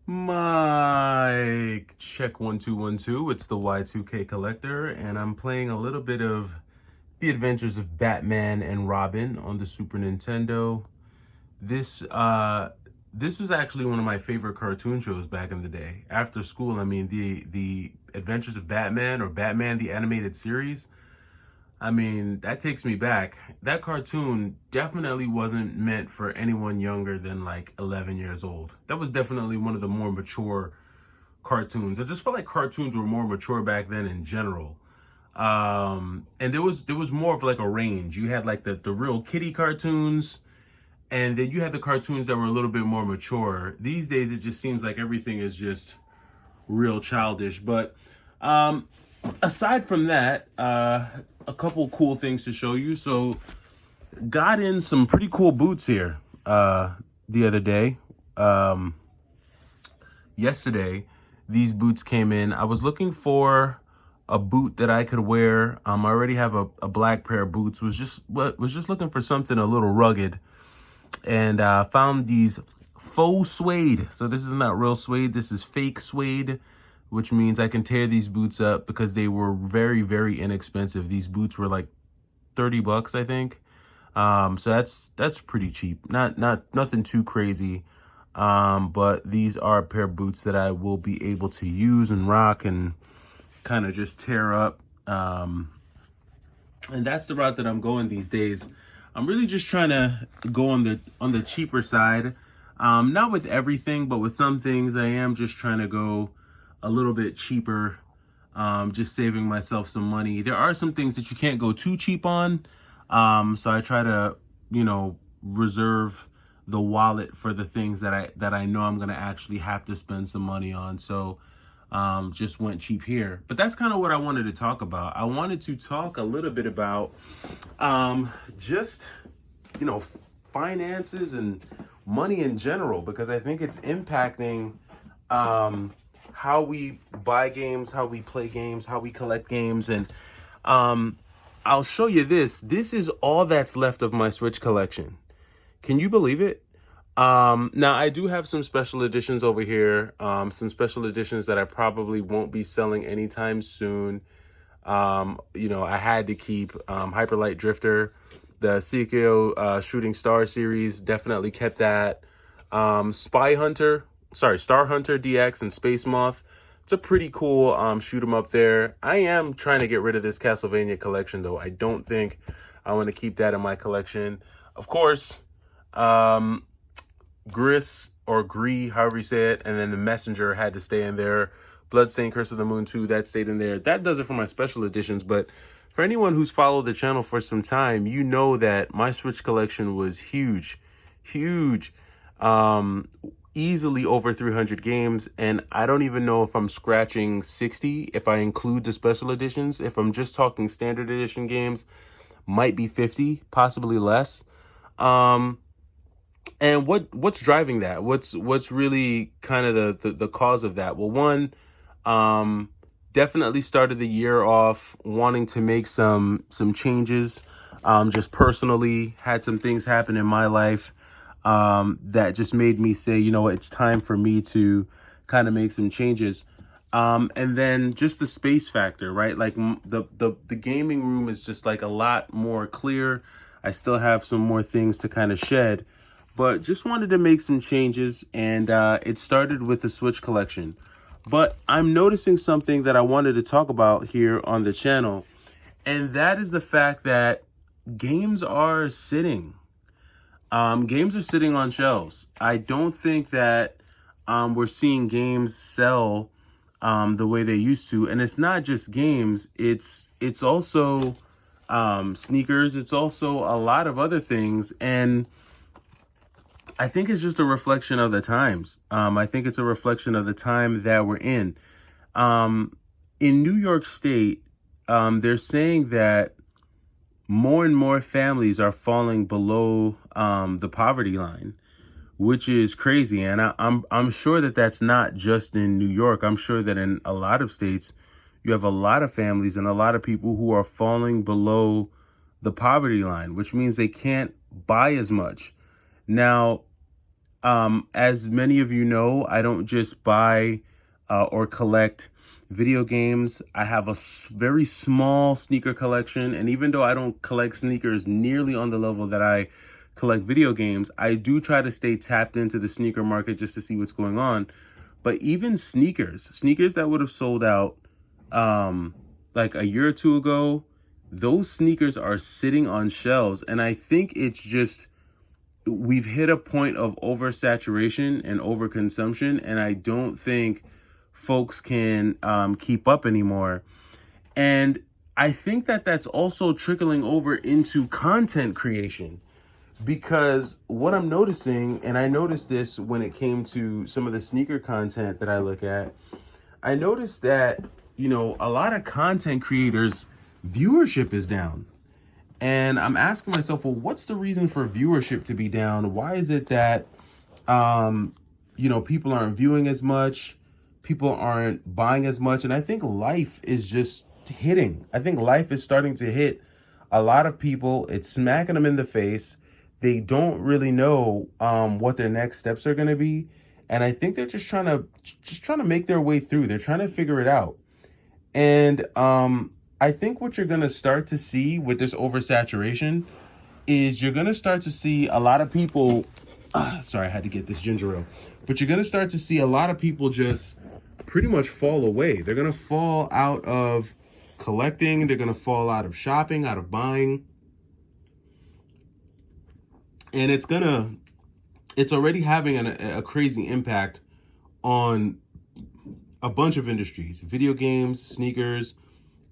Mike, check 1 2 1 2. It's the Y2K Collector, and I'm playing a little bit of The Adventures of Batman and Robin on the Super Nintendo. This was actually one of my favorite cartoon shows back in the day. After school, I mean, the Adventures of Batman, or Batman the Animated Series. I mean, that takes me back. That cartoon definitely wasn't meant for anyone younger than like 11 years old. That was definitely one of the more mature cartoons. I just felt like cartoons were more mature back then in general. And there was more of like a range. You had like the real kiddie cartoons, and then you had the cartoons that were a little bit more mature. These days, it just seems like everything is just real childish. But aside from that, a couple cool things to show you. So got in some pretty cool boots here the other day. Yesterday, these boots came in. I was looking for a boot that I could wear. I already have a black pair of boots. Was just looking for something a little rugged, and found these faux suede. So this is not real suede. This is fake suede, which means I can tear these boots up because they were very, very inexpensive. These boots were like 30 bucks, I think. So that's pretty cheap. Nothing too crazy. But these are a pair of boots that I will be able to use and rock and kind of just tear up. And that's the route that I'm going these days. I'm really just trying to go on the cheaper side. Not with everything, but with some things I am just trying to go a little bit cheaper, just saving myself some money. There are some things that you can't go too cheap on. So I try to, reserve the wallet for the things that I know I'm going to actually have to spend some money on. So just went cheap here. But that's kind of what I wanted to talk about. I wanted to talk a little bit about just, finances and money in general, because I think it's impacting how we buy games, how we play games, how we collect games. And I'll show you this. This is all that's left of my Switch collection. Can you believe it? Now, I do have some special editions over here, some special editions that I probably won't be selling anytime soon. I had to keep Hyper Light Drifter, the Seikyo Shooting Star series, definitely kept that. Star Hunter DX, and Space Moth. It's a pretty cool shoot 'em up there. I am trying to get rid of this Castlevania collection, though. I don't think I want to keep that in my collection. Of course, Gris, or Gree, however you say it, and then the Messenger had to stay in there. Bloodstained Curse of the Moon 2, that stayed in there. That does it for my special editions. But for anyone who's followed the channel for some time, you know that my Switch collection was huge. Easily over 300 games, and I don't even know if I'm scratching 60 if I include the special editions. If I'm just talking standard edition games, might be 50, possibly less. And what's driving that? What's really kind of the cause of that? Well, one, definitely started the year off wanting to make some changes. Just personally had some things happen in my life that just made me say, it's time for me to kind of make some changes. And then just the space factor, right? Like the gaming room is just like a lot more clear. I still have some more things to kind of shed, but just wanted to make some changes. And it started with the Switch collection. But I'm noticing something that I wanted to talk about here on the channel. And that is the fact that games are sitting. Games are sitting on shelves. I don't think that we're seeing games sell the way they used to. And it's not just games. It's also sneakers. It's also a lot of other things. And I think it's just a reflection of the times. I think it's a reflection of the time that we're in. In New York State, they're saying that more and more families are falling below the poverty line, which is crazy. And I'm sure that that's not just in New York. I'm sure that in a lot of states, you have a lot of families and a lot of people who are falling below the poverty line, which means they can't buy as much. Now, As many of you know, I don't just buy or collect video games. I have a very small sneaker collection. And even though I don't collect sneakers nearly on the level that I collect video games, I do try to stay tapped into the sneaker market just to see what's going on. But even sneakers that would have sold out like a year or two ago, those sneakers are sitting on shelves. And I think it's just, we've hit a point of oversaturation and overconsumption, and I don't think folks can keep up anymore. And I think that that's also trickling over into content creation, because what I'm noticing, and I noticed this when it came to some of the sneaker content that I look at, I noticed that, a lot of content creators, viewership is down. And I'm asking myself, well, what's the reason for viewership to be down? Why is it that, people aren't viewing as much, people aren't buying as much? And I think life is just hitting. I think life is starting to hit a lot of people. It's smacking them in the face. They don't really know what their next steps are going to be. And I think they're just trying to make their way through. They're trying to figure it out. And I think what you're going to start to see with this oversaturation is you're going to start to see a lot of people, sorry, I had to get this ginger ale, but you're going to start to see a lot of people just pretty much fall away. They're going to fall out of collecting. They're going to fall out of shopping, out of buying. And it's already having a crazy impact on a bunch of industries: video games, sneakers,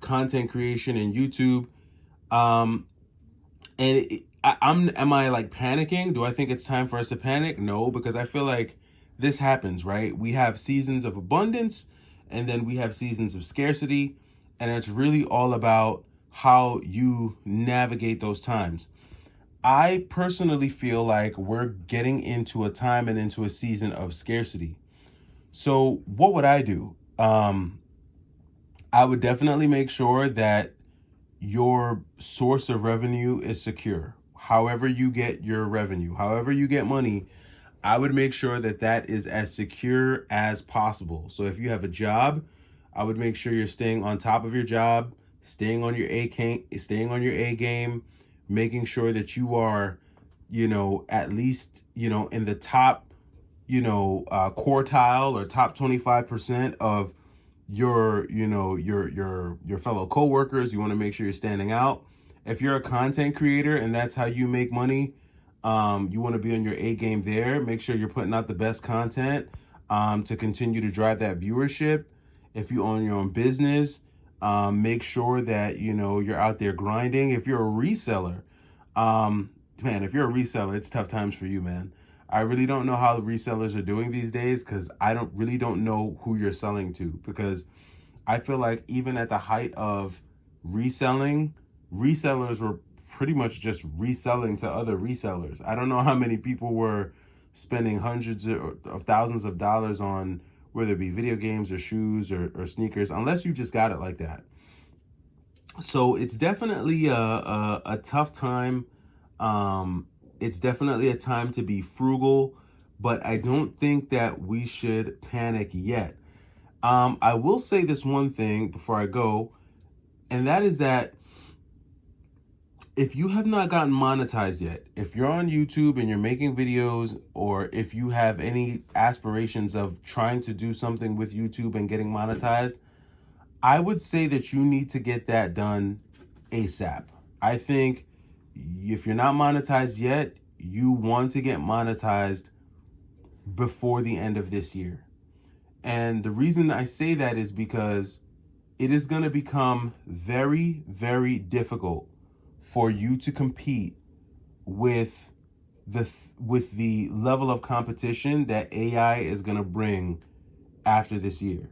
content creation, and YouTube. Am I like panicking? Do I think it's time for us to panic? No, because I feel like this happens, right? We have seasons of abundance, and then we have seasons of scarcity, and it's really all about how you navigate those times. I personally feel like we're getting into a time and into a season of scarcity. So what would I do? I would definitely make sure that your source of revenue is secure. However you get your revenue, however you get money, I would make sure that that is as secure as possible. So if you have a job, I would make sure you're staying on top of your job, staying on your A game, making sure that you are, at least, in the top, quartile or top 25% of your fellow coworkers. You want to make sure you're standing out. If you're a content creator and that's how you make money, you want to be on your A game there. Make sure you're putting out the best content to continue to drive that viewership. If you own your own business, make sure that you're out there grinding. If you're a reseller, if you're a reseller, it's tough times for you, man. I really don't know how the resellers are doing these days, because I don't know who you're selling to, because I feel like even at the height of reselling, resellers were pretty much just reselling to other resellers. I don't know how many people were spending hundreds of thousands of dollars on, whether it be video games or shoes or sneakers, unless you just got it like that. So it's definitely a tough time. It's definitely a time to be frugal, but I don't think that we should panic yet. I will say this one thing before I go, and that is that if you have not gotten monetized yet, if you're on YouTube and you're making videos, or if you have any aspirations of trying to do something with YouTube and getting monetized, I would say that you need to get that done ASAP. I think if you're not monetized yet, you want to get monetized before the end of this year. And the reason I say that is because it is going to become very, very difficult for you to compete with the level of competition that AI is going to bring after this year.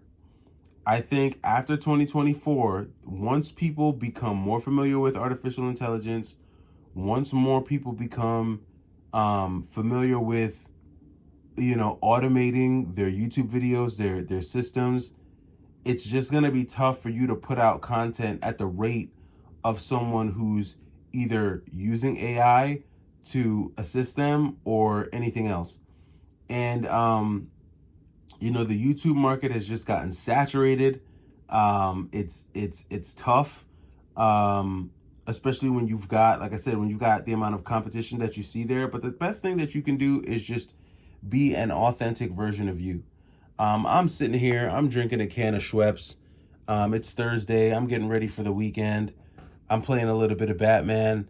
I think after 2024, once people become more familiar with artificial intelligence, once more people become familiar with, automating their YouTube videos, their systems, it's just going to be tough for you to put out content at the rate of someone who's either using AI to assist them or anything else. And, the YouTube market has just gotten saturated. It's tough. Especially when you've got, like I said, when you've got the amount of competition that you see there. But the best thing that you can do is just be an authentic version of you. I'm sitting here, I'm drinking a can of Schweppes. It's Thursday, I'm getting ready for the weekend. I'm playing a little bit of Batman.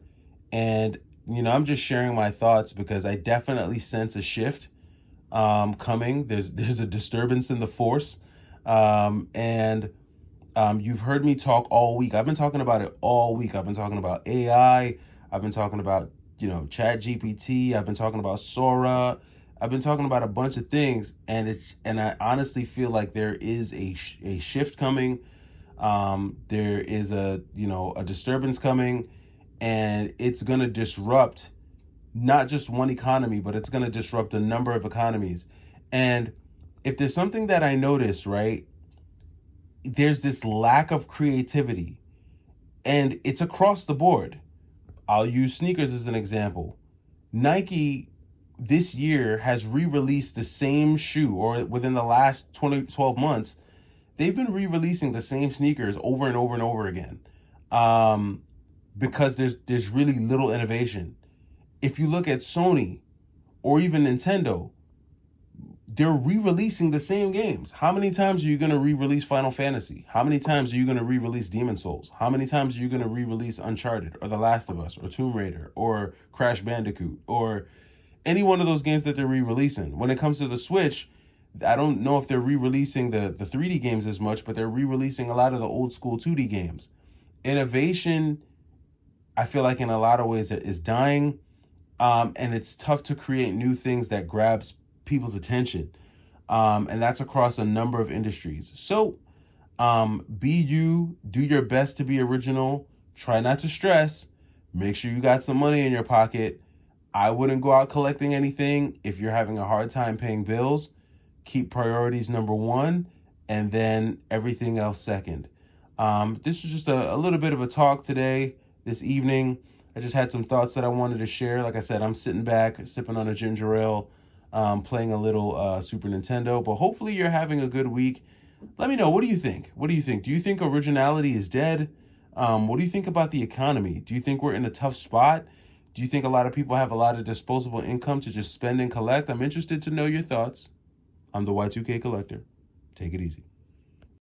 And, I'm just sharing my thoughts because I definitely sense a shift coming. There's a disturbance in the force. You've heard me talk all week. I've been talking about it all week. I've been talking about AI. I've been talking about, Chat GPT. I've been talking about Sora. I've been talking about a bunch of things, and I honestly feel like there is a shift coming. There is a disturbance coming, and it's going to disrupt not just one economy, but it's going to disrupt a number of economies. And if there's something that I notice, right, there's this lack of creativity, and it's across the board. I'll use sneakers as an example. Nike this year has re-released the same shoe, or within the last 12 months, they've been re-releasing the same sneakers over and over and over again, because there's really little innovation. If you look at Sony or even Nintendo, they're re-releasing the same games. How many times are you going to re-release Final Fantasy? How many times are you going to re-release Demon's Souls? How many times are you going to re-release Uncharted or The Last of Us or Tomb Raider or Crash Bandicoot or any one of those games that they're re-releasing? When it comes to the Switch, I don't know if they're re-releasing the 3D games as much, but they're re-releasing a lot of the old school 2D games. Innovation, I feel like in a lot of ways is dying, and it's tough to create new things that grabs people's attention, and that's across a number of industries. So be you, do your best to be original, try not to stress, make sure you got some money in your pocket. I wouldn't go out collecting anything if you're having a hard time paying bills. Keep priorities number one, and then everything else second. This was just a little bit of a talk today, this evening. I just had some thoughts that I wanted to share. Like I said, I'm sitting back, sipping on a ginger ale, playing a little Super Nintendo, but hopefully you're having a good week. Let me know, what do you think? Do you think originality is dead? What do you think about the economy? Do you think we're in a tough spot? Do you think a lot of people have a lot of disposable income to just spend and collect? I'm interested to know your thoughts. I'm the Y2K Collector. Take it easy.